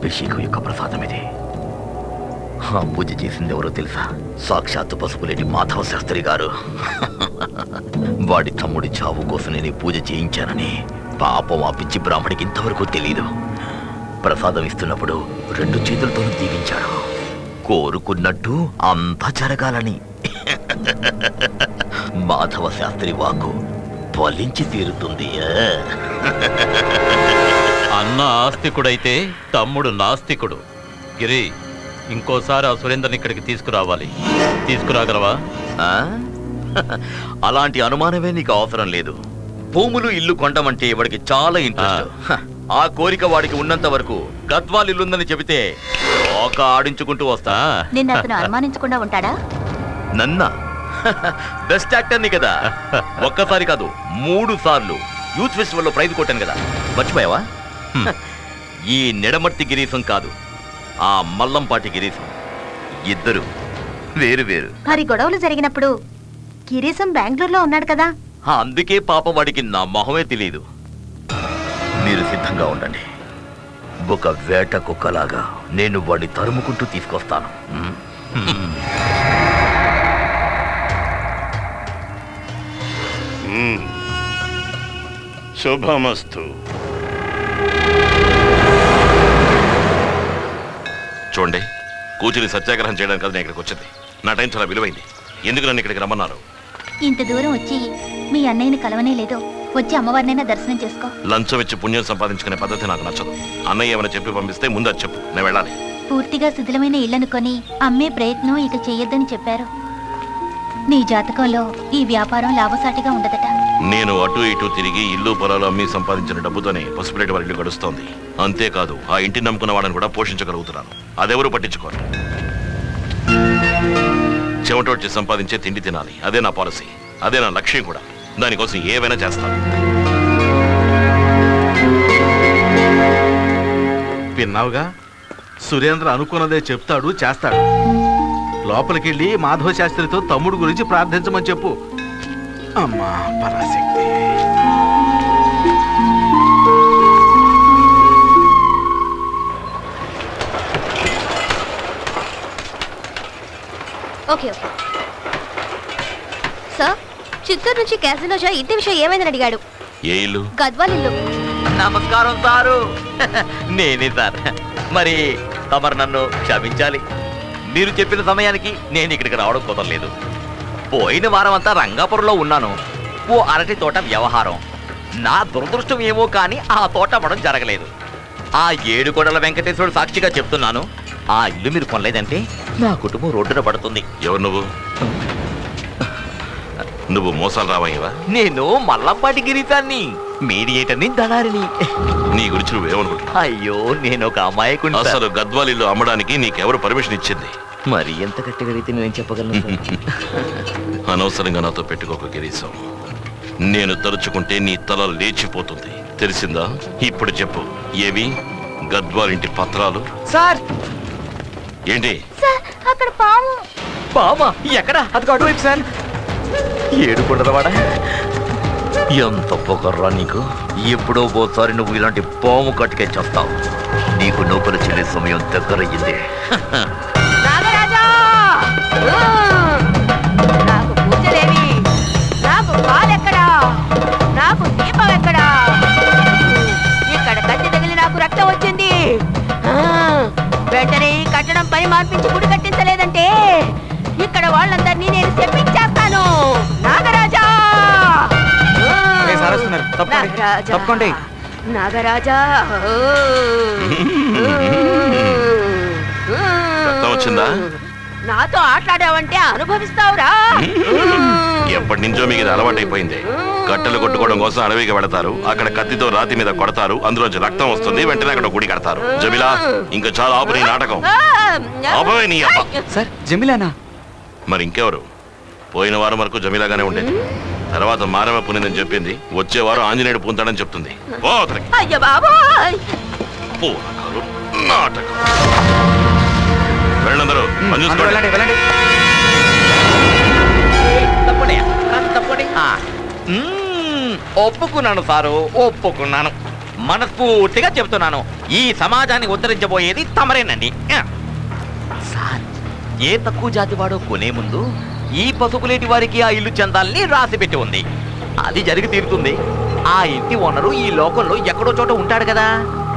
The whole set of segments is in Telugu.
అభిషేకం యొక్క ప్రసాదం ఇది. ఆ పూజ చేసింది ఎవరో తెలుసా? సాక్షాత్తు పసుపులేటి మాధవ శాస్త్రి గారు. వాడి తమ్ముడి చావు కోసం నేను పూజ చేయించానని పాపం ఆ పిచ్చి బ్రాహ్మడికి ఇంతవరకు తెలీదు. ప్రసాదం ఇస్తున్నప్పుడు 2 చేతులతోనూ దీవించాడు, కోరుకున్నట్టు అంతా జరగాలని. మాధవ శాస్త్రి వాకు ఫలించి తీరుతుంది. అన్న ఆస్తికుడైతే తమ్ముడు నాస్తికుడు. గిరి, ఇంకోసారి ఆ సురేందర్ని ఇక్కడికి తీసుకురావాలి. తీసుకురాగలవా? అలాంటి అనుమానమే నీకు అవసరం లేదు. భూములు ఇల్లు కొండమంటే వాడికి చాలా ఇంట్రెస్ట్. ఆ కోరిక వాడికి ఉన్నంత వరకు గద్వాల్ ఇల్లుందని చెబితే ఒక ఆడించుకుంటూ వస్తా. నిన్ను అతను అనుమానించకుండా ఉంటాడా? నన్నా? బెస్ట్ యాక్టర్ని కదా. ఒక్కసారి కాదు 3 సార్లు యూత్ ఫెస్టివల్లో ప్రైజ్ కొట్టాను కదా, మర్చిపోయావా? ఈ నిడమర్తి గిరీశం కాదు, ఆ మల్లంపాటి గిరీశం. ఇద్దరు వేరు వేరు. మరి గొడవలు జరిగినప్పుడు గిరీశం బెంగళూరులో ఉన్నాడు కదా. అందుకే పాప వాడికి నా మొహమే తెలియదు. మీరు సిద్ధంగా ఉండండి. ఒక వేట కుక్కలాగా నేను వాడిని తరుముకుంటూ తీసుకొస్తాను. శుభమస్తు. చూడండి, కూర్చుని సత్యాగ్రహం చేయడానికి కదా నేను ఇక్కడికి వచ్చింది. నా టైం చాలా విలువైంది. ఎందుకు నన్ను ఇక్కడికి రమ్మన్నారు? ఇంత దూరం వచ్చి మీ అన్నయ్యని కలవనే లేదో, వచ్చి అమ్మవారినైనా దర్శనం చేసుకో. లంచం ఇచ్చి పుణ్యం సంపాదించుకునే పద్ధతి నాకు నచ్చదు. అన్నయ్య ఏమైనా చెప్పి పంపిస్తే ముందు అది చెప్పు, నేను వెళ్ళాలి. పూర్తిగా శిథిలమైన ఇళ్లను కొని అమ్మే ప్రయత్నం ఇక చెయ్యొద్దని చెప్పారు. నీ జాతకంలో ఈ వ్యాపారం లాభసాటిగా ఉండదట. నేను అటు ఇటు తిరిగి ఇల్లు పొలాలు అమ్మి సంపాదించిన డబ్బుతోనే పసుపులేటి వారి ఇల్లు గడుస్తోంది. అంతేకాదు, ఆ ఇంటిని నమ్ముకున్న వాళ్ళని కూడా పోషించగలుగుతున్నాను. అదెవరూ పట్టించుకోరు. చెమటోడ్చి సంపాదించే తిండి తినాలి, అదే నా పాలసీ, అదే నా లక్ష్యం కూడా. దానికోసం ఏవైనా చేస్తాను. విన్నావుగా, సురేంద్ర అనుకున్నదే చెప్తాడు, చేస్తాడు. లోపలికెళ్ళి మాధవ శాస్త్రితో తమ్ముడు గురించి ప్రార్థించమని చెప్పు. అమ్మా Parashakti. Okay okay sir, Chittoor నుంచి క్యాసినో షా ఇంటి విషయం ఏమైందని అడిగాడు. ఏ ఇల్లు? గద్వాల్ ఇల్లు. నమస్కారం సారు. నేనే సార్. మరి తమరు నన్ను క్షమించాలి. మీరు చెప్పిన సమయానికి నేను ఇక్కడికి రావడం కుదరలేదు. పోయిన వారం అంతా రంగాపురంలో ఉన్నాను. ఓ అరటి తోట వ్యవహారం. నా దురదృష్టం ఏమో కానీ ఆ తోట అమ్మడం జరగలేదు. ఆ 7 కొండల వెంకటేశ్వరుడు సాక్షిగా చెప్తున్నాను, ఆ ఇల్లు మీరు కొనలేదంటే నా కుటుంబం రోడ్డున పడుతుంది. ఎవరు నువ్వు? నువ్వు మోసాలు రావయ్యవా? నేను మల్లంపాటి గిరీశాన్ని, మీడియేటర్ని, దళారిని. నీ గురించి నువ్వేమనుకుంటున్నావు? అయ్యో, నేను ఒక అమాయకుడిని. అసలు గద్వాల్ ఇల్లు అమ్మడానికి నీకెవరు పర్మిషన్ ఇచ్చింది? మరి ఎంత గట్టిగా అయితే నేను చెప్పగలను? అనవసరంగా నాతో పెట్టుకోక గిరీశం. నేను తలుచుకుంటే నీ తల లేచిపోతుంది, తెలిసిందా? ఇప్పుడు చెప్పు, ఏవి గద్వాల్ ఇంటి పత్రాలు? సార్. ఏంటి? సార్, అక్కడ పాము. పామా? ఎక్కడ? అది అటువైపు సార్. 7 కొండలవాడా? ఎంత పొగర్రా నీకు! ఎప్పుడో ఓసారి నువ్వు ఇలాంటి పాము కట్టుకే చేస్తావు. నీకు నౌకలు చెల్లే సమయం దగ్గరయ్యింది. నాగరాజా, నాకు పూజలేవి, నాకు పాలెక్కడా, నాకు దీపం ఎక్కడా? ఇక్కడ కత్తి తగిలి నాకు రక్తం వచ్చింది. వెంటనే ఈ కట్టడం పని మార్పించి గుడి కట్టించలేదంటే ఇక్కడ వాళ్ళందరినీ నేను చెప్పించేస్తాను. నాగరాజా, తప్పకోండి. నాగరాజా, రక్తం వచ్చిందా? నాతో ఆటలాడావంటే అనుభవిస్తావురా. ఎప్పటి నుంచో మీకు ఇది అలవాటైపోయింది. కట్టెలు కొట్టుకోవడం కోసం అడవికి వెళతారు, అక్కడ కత్తితో రాతి మీద కొడతారు, అందులోంచి రక్తం వస్తుంది, వెంటనే అక్కడ గుడి కడతారు. జమిలా, ఇంకా చాలా ఆపు నీ నాటకం. ఆపవే నీ అబ్బా. సార్, జమిలానా? మరి ఇంకెవరు? పోయిన వారం వరకు జమిలాగానే ఉండేది. తర్వాత మారమ్మ పునిందని చెప్పింది. వచ్చే వారం ఆంజనేయుడు పూంతాడని చెప్తుంది. అయ్య బాబోయ్, నాటకం. వెళ్ళందరూ పని చూసుకోండి. ఒప్పుకున్నాను సారు, ఒప్పుకున్నాను. మనస్ఫూర్తిగా చెబుతున్నాను, ఈ సమాజాన్ని ఉద్ధరించబోయేది తమరేనండి. సార్, ఏ తక్కువ జాతి వాడో కొనే ముందు ఈ పసుపులేటి వారికి ఆ ఇల్లు చెందాలని రాసి పెట్టి ఉంది. అది జరిగి తీరుతుంది. ఆ ఇంటి ఓనరు ఈ లోకంలో ఎక్కడో చోట ఉంటాడు కదా,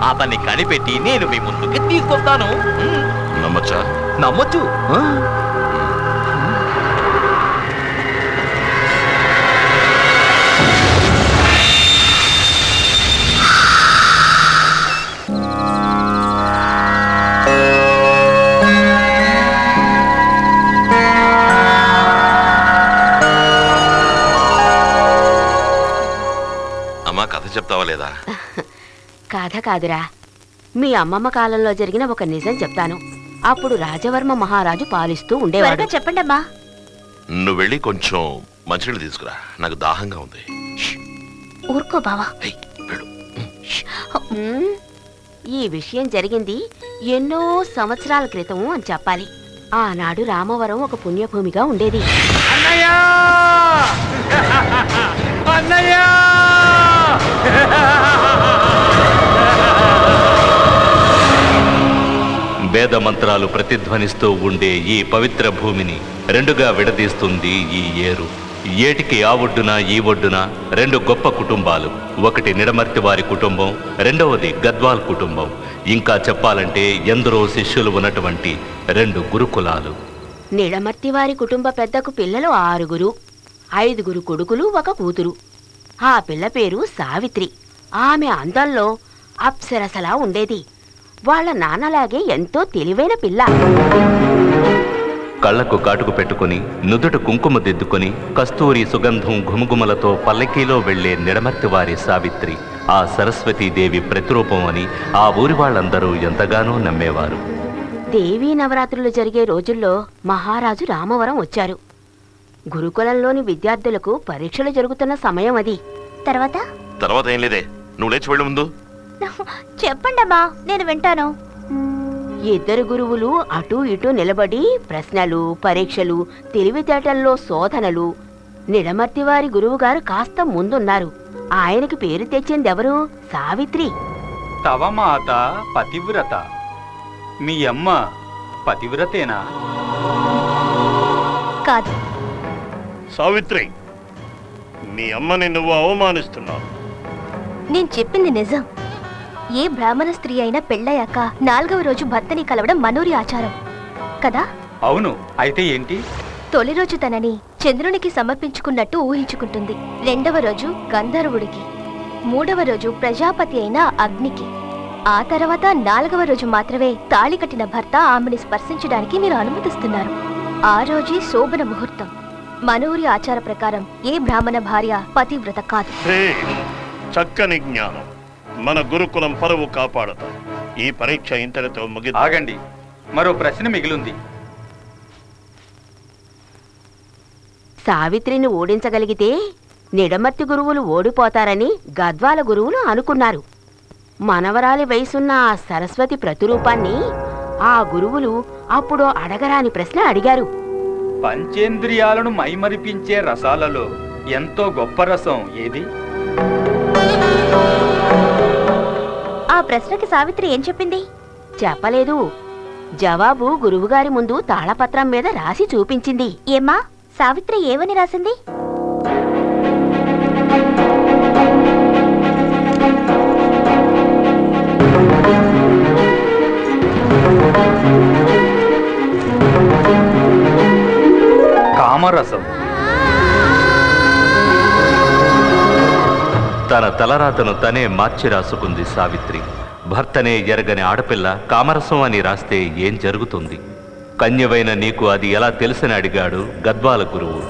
అతన్ని కనిపెట్టి నేను మీ ముందుకి తీసుకొస్తాను. నమ్మచ్చా? నమ్మొచ్చు. అమ్మా, కథ చెప్తావా లేదా? కథ కాదురా, మీ అమ్మమ్మ కాలంలో జరిగిన ఒక నిజం చెప్తాను. అప్పుడు రాజవర్మ మహారాజు పాలిస్తూ ఉండేవాడు. చెప్పండి అమ్మా. నువ్వు వెళ్ళి కొంచెం మంచినీళ్ళు తీసుకురా, నాకు దాహంగా ఉంది. ఊరుకో బావా. ఏయ్, వెళ్ళు. ఈ విషయం జరిగింది ఎన్నో సంవత్సరాల క్రితం అని చెప్పాలి. ఆనాడు రామవరం ఒక పుణ్యభూమిగా ఉండేది. వేద మంత్రాలు ప్రతిధ్వనిస్తూ ఉండే ఈ పవిత్ర భూమిని రెండుగా విడదీస్తుంది ఈ ఏరు. ఏటికి ఆ ఒడ్డున ఈ ఒడ్డున రెండు గొప్ప కుటుంబాలు. ఒకటి నిడమర్తి వారి కుటుంబం, రెండవది గద్వాల్ కుటుంబం. ఇంకా చెప్పాలంటే ఎందరో శిష్యులు ఉన్నటువంటి రెండు గురుకులాలు. నిడమర్తి వారి కుటుంబ పెద్దకు పిల్లలు 6, 5 కొడుకులు, 1 కూతురు. ఆ పిల్ల పేరు సావిత్రి. ఆమె అందంలో అప్సరసలా ఉండేది. వాళ్ళ నాన్నలాగే ఎంతో తెలివైన పిల్ల. కళ్లకు కాటుకు పెట్టుకుని నుదుట కుంకుమ దిద్దుకొని కస్తూరి సుగంధం ఘుమఘుమలతో పల్లకీలో వెళ్లే నిడమర్తి వారి సావిత్రి ఆ సరస్వతీదేవి ప్రతిరూపం అని ఆ ఊరి వాళ్ళందరూ ఎంతగానో నమ్మేవారు. దేవీ నవరాత్రులు జరిగే రోజుల్లో మహారాజు రామవరం వచ్చారు. గురుకులంలోని విద్యార్థులకు పరీక్షలు జరుగుతున్న సమయం అది. తర్వాత ఏం లేదే, నువ్వు లేచి వెళ్ళు ముందు. చెప్పండమ్మా, నేను వింటాను. 2 గురువులు అటూ ఇటూ నిలబడి ప్రశ్నలు, పరీక్షలు, తెలివితేటల్లో శోధనలు. నిడమర్తి వారి గురువుగారు కాస్త ముందున్నారు. ఆయనకి పేరు తెచ్చిందెవరు? సావిత్రి. తవ మాత పతివ్రత. మీ అమ్మ పతివ్రతేనా? కాదు. సావిత్రి, మీ అమ్మని నువ్వు అవమానిస్తున్నావు. నేను చెప్పింది నిజం. ఏ బ్రాహ్మణ స్త్రీ అయినా పెళ్ళయ్యాక 4వ రోజు భర్తని కలవడం మనూరి ఆచారం కదా? అవును. అయితే ఏంటి? తొలి రోజు తనని చంద్రునికి సమర్పించుకున్నట్టు ఊహించుకుంటుంది. 2వ రోజు గంధర్వుడికి, 3వ రోజు ప్రజాపతి అయిన అగ్నికి, ఆ తర్వాత 4వ రోజు మాత్రమే తాళి కట్టిన భర్త ఆమెని స్పర్శించడానికి మీరు అనుమతిస్తున్నారు. ఆ రోజే శోభన ముహూర్తం. మనూరి ఆచార ప్రకారం ఏ బ్రాహ్మణ భార్య పతివ్రత కాదు. చక్కని జ్ఞానం మన గురుకులం పరువు కాపాడదు. ఈ పరీక్ష ఇంతటితో ముగి. ఆగండి, మరో ప్రశ్న మిగిలింది. సావిత్రిని ఓడించగలిగితే నిడమర్తి గురువులు ఓడిపోతారని గద్వాల గురువులు అనుకున్నారు. మనవరాలి వయసున్న ఆ సరస్వతి ప్రతిరూపాన్ని ఆ గురువులు అప్పుడు అడగరాని ప్రశ్న అడిగారు. పంచేంద్రియాలను మైమరిపించే రసాలలో ఎంతో గొప్ప రసం ఏది? ఆ ప్రశ్నకి సావిత్రి ఏం చెప్పింది? చెప్పలేదు. జవాబు గురువుగారి ముందు తాళపత్రం మీద రాసి చూపించింది. ఏమ్మా, సావిత్రి ఏమని రాసింది? కామరసం. తన తలరాతను తనే మార్చి రాసుకుంది సావిత్రి. భర్తనే ఎరగని ఆడపిల్ల కామరసం అని రాస్తే ఏం జరుగుతుంది? కన్యవైన నీకు అది ఎలా తెలుసని అడిగాడు గద్వాల గురువు.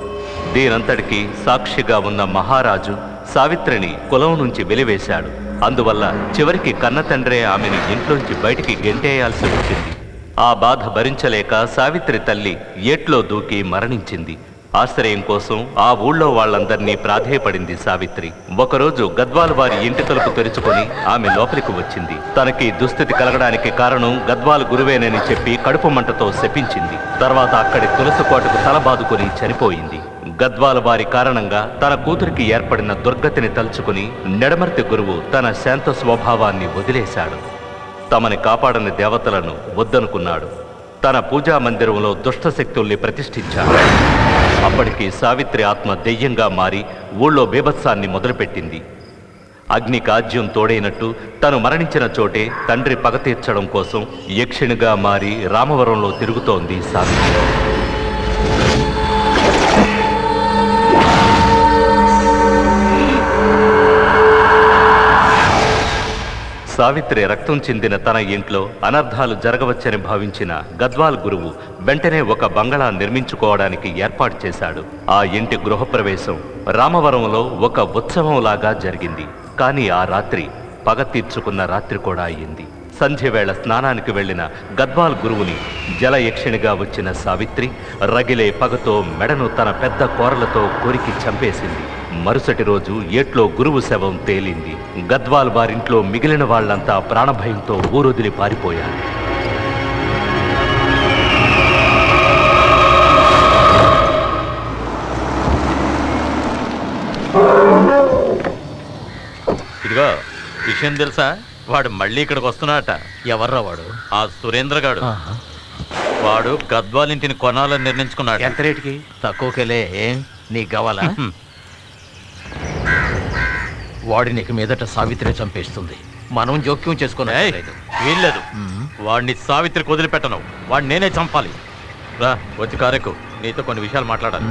దీనంతటికీ సాక్షిగా ఉన్న మహారాజు సావిత్రిని కులం నుంచి వెలివేశాడు. అందువల్ల చివరికి కన్నతండ్రే ఆమెను ఇంట్లోంచి బయటికి గెంటేయాల్సి వచ్చింది. ఆ బాధ భరించలేక సావిత్రి తల్లి ఏట్లో దూకి మరణించింది. ఆశ్రయం కోసం ఆ ఊళ్ళో వాళ్ళందర్నీ ప్రాధేయపడింది సావిత్రి. ఒకరోజు గద్వాల్ వారి ఇంటి తలుపు తెరుచుకొని ఆమె లోపలికి వచ్చింది. తనకి దుస్థితి కలగడానికి కారణం గద్వాల్ గురువేనని చెప్పి కడుపు మంటతో శపించింది. తర్వాత అక్కడి తులసి కోటకు తలబాదుకొని చనిపోయింది. గద్వాల వారి కారణంగా తన కూతురికి ఏర్పడిన దుర్గతిని తలుచుకుని నెడమర్తి గురువు తన శాంత స్వభావాన్ని వదిలేశాడు. తమని కాపాడని దేవతలను వద్దనుకున్నాడు. తన పూజా మందిరంలో దుష్టశక్తుల్ని ప్రతిష్ఠించాడు. అప్పటికి సావిత్రి ఆత్మ దెయ్యంగా మారి ఊళ్ళో బీభత్సాన్ని మొదలుపెట్టింది. అగ్ని కాజ్యం తోడైనట్టు తను మరణించిన చోటే తండ్రి పగ తీర్చడం కోసం యక్షిణిగా మారి రామవరంలో తిరుగుతోంది సావిత్రి. సావిత్రి రక్తం చెందిన తన ఇంట్లో అనర్థాలు జరగవచ్చని భావించిన గద్వాల్ గురువు వెంటనే ఒక బంగళా నిర్మించుకోవడానికి ఏర్పాటు చేశాడు. ఆ ఇంటి గృహప్రవేశం రామవరంలో ఒక ఉత్సవంలాగా జరిగింది. కానీ ఆ రాత్రి పగ తీర్చుకున్న రాత్రి కూడా అయింది. సంధ్యవేళ స్నానానికి వెళ్లిన గద్వాల్ గురువుని జలయక్షిణిగా వచ్చిన సావిత్రి రగిలే పగతో మెడను తన పెద్ద కోరలతో కొరికి చంపేసింది. మరుసటి రోజు ఏట్లో గురువు శవం తేలింది. గద్వాల్ వారింట్లో మిగిలిన వాళ్లంతా ప్రాణభయంతో ఊరొదిలి పారిపోయారు. ఇదిగో విషయం తెలుసా, వాడు మళ్ళీ ఇక్కడికి వస్తున్నాడట. ఎవర్రా వాడు? ఆ సురేంద్రగాడు. వాడు గద్వాల్ ఇంటిని కొనాలని నిర్ణయించుకున్నాడు. ఎంత రేటుకి? తక్కువకెలే. నీకు కావాలా? వాడి నీకు మీదట సావిత్రి చంపేస్తుంది. మనం జోక్యం చేసుకున్నా వీల్లేదు. వాడిని సావిత్రికి వదిలిపెట్టను. వాడిని నేనే చంపాలి. రా వచ్చి కారెక్కు, నీతో కొన్ని విషయాలు మాట్లాడాలి.